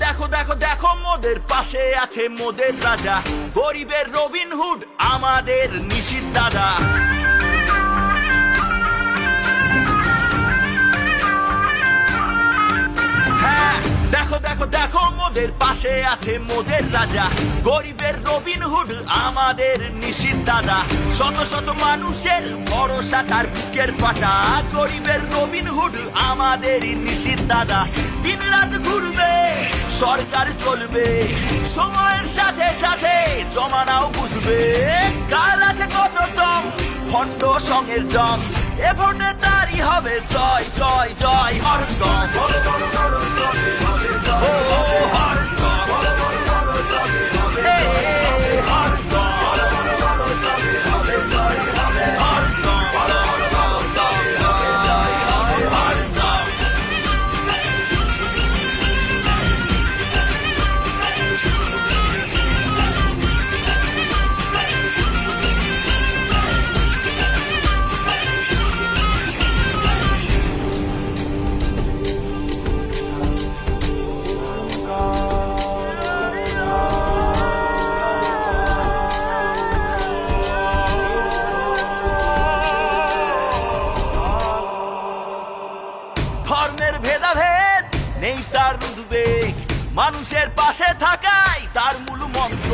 দেখো দেখো দেখো মোদের পাশে আছে মোদের রাজা, গরিবের রবিনহুড আমাদের নিশিত দাদা। হ্যাঁ দেখো দেখো দেখো মোদের পাশে আছে মোদের রাজা, গরিবের রবিনহুড আমাদের নিশিত দাদা। শত শত মানুষের ভরসা তার বুকের পাটা, গরিবের রবিনহুড আমাদের নিশিত দাদা। দিন রাত ঘুরবে সরকার চলবে, সময়ের সাথে সাথে জমানাও বুঝবে। কাল আসে কত দম খন্ড সঙ্গের জম, এ ভোটে তারই হবে জয় জয় জয় হরদম। ও হরদম ধর্মের ভেদাভেদ নেই তার উদ্বেগ, মানুষের পাশে থাকাই তার মূল মন্ত্র।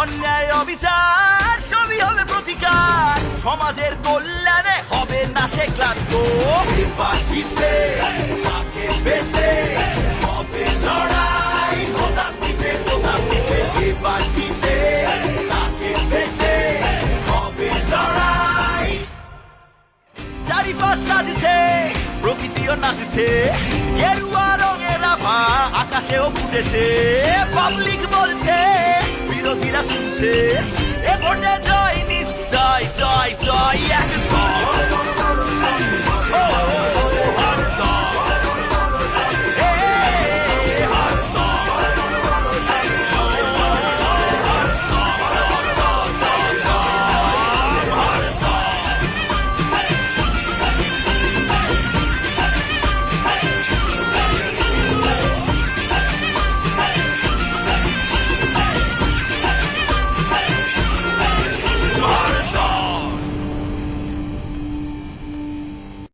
অন্যায় অবিচার সবই হবে প্রতিকার, সমাজের কল্যাণে হবে না সে ক্লান্ত। বাঁচিতে তাকে পেতে হবে লড়াই, ভোটার দিতে ভোটার দিতে। বাঁচিতে তাকে পেতে হবে লড়াই। চারিপাশ সাজছে প্রকৃতিও নাচছে, গেরুয়া রঙের আভা আকাশেও ফুটেছে। পাবলিক বলছে বিরোধীরা শুনছে, এ ভোটে জয় নিশ্চয় জয় জয় একদম।